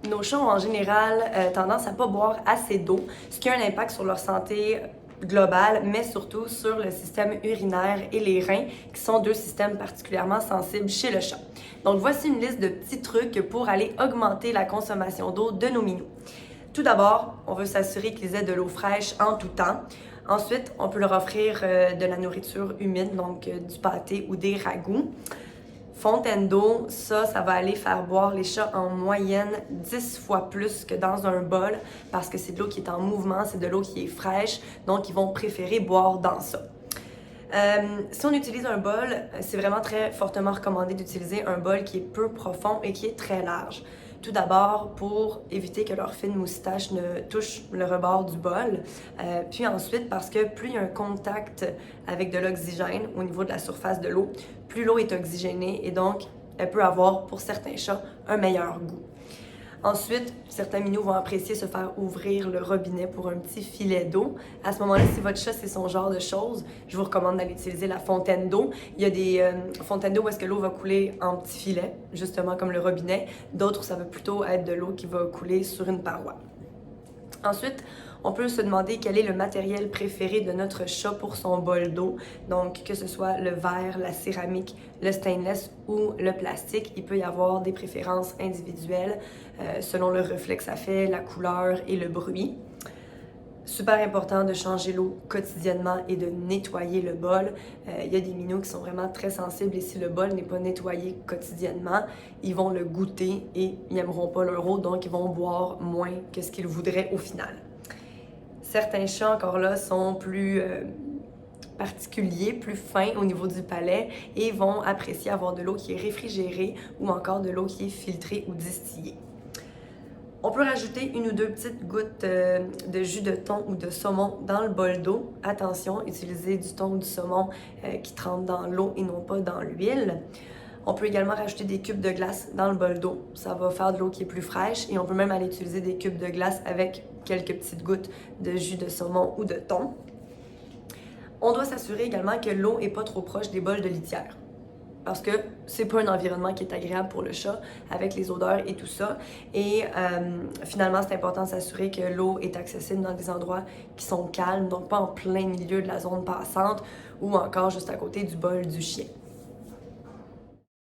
nos chats ont en général tendance à pas boire assez d'eau, ce qui a un impact sur leur santé globale, mais surtout sur le système urinaire et les reins, qui sont deux systèmes particulièrement sensibles chez le chat. Donc voici une liste de petits trucs pour aller augmenter la consommation d'eau de nos minous. Tout d'abord, on veut s'assurer qu'ils aient de l'eau fraîche en tout temps. Ensuite, on peut leur offrir de la nourriture humide, donc du pâté ou des ragoûts. Fontaine d'eau, ça va aller faire boire les chats en moyenne 10 fois plus que dans un bol parce que c'est de l'eau qui est en mouvement, c'est de l'eau qui est fraîche, donc ils vont préférer boire dans ça. Si on utilise un bol, c'est vraiment très fortement recommandé d'utiliser un bol qui est peu profond et qui est très large. Tout d'abord pour éviter que leur fine moustache ne touche le rebord du bol, puis ensuite parce que plus il y a un contact avec de l'oxygène au niveau de la surface de l'eau, plus l'eau est oxygénée et donc elle peut avoir pour certains chats un meilleur goût. Ensuite, certains minous vont apprécier se faire ouvrir le robinet pour un petit filet d'eau. À ce moment-là, si votre chat, c'est son genre de choses, je vous recommande d'aller utiliser la fontaine d'eau. Il y a des fontaines d'eau où est-ce que l'eau va couler en petits filets, justement comme le robinet. D'autres, ça va plutôt être de l'eau qui va couler sur une paroi. Ensuite, on peut se demander quel est le matériel préféré de notre chat pour son bol d'eau. Donc, que ce soit le verre, la céramique, le stainless ou le plastique, il peut y avoir des préférences individuelles selon le reflet que ça fait, la couleur et le bruit. Super important de changer l'eau quotidiennement et de nettoyer le bol. Il y a des minous qui sont vraiment très sensibles et si le bol n'est pas nettoyé quotidiennement, ils vont le goûter et ils n'aimeront pas leur eau, donc ils vont boire moins que ce qu'ils voudraient au final. Certains chats, encore là, sont plus particuliers, plus fins au niveau du palais et vont apprécier avoir de l'eau qui est réfrigérée ou encore de l'eau qui est filtrée ou distillée. On peut rajouter une ou deux petites gouttes de jus de thon ou de saumon dans le bol d'eau. Attention, utilisez du thon ou du saumon qui trempe dans l'eau et non pas dans l'huile. On peut également rajouter des cubes de glace dans le bol d'eau. Ça va faire de l'eau qui est plus fraîche et on peut même aller utiliser des cubes de glace avec quelques petites gouttes de jus de saumon ou de thon. On doit s'assurer également que l'eau n'est pas trop proche des bols de litière. Parce que c'est pas un environnement qui est agréable pour le chat avec les odeurs et tout ça. Et finalement, c'est important de s'assurer que l'eau est accessible dans des endroits qui sont calmes, donc pas en plein milieu de la zone passante ou encore juste à côté du bol du chien.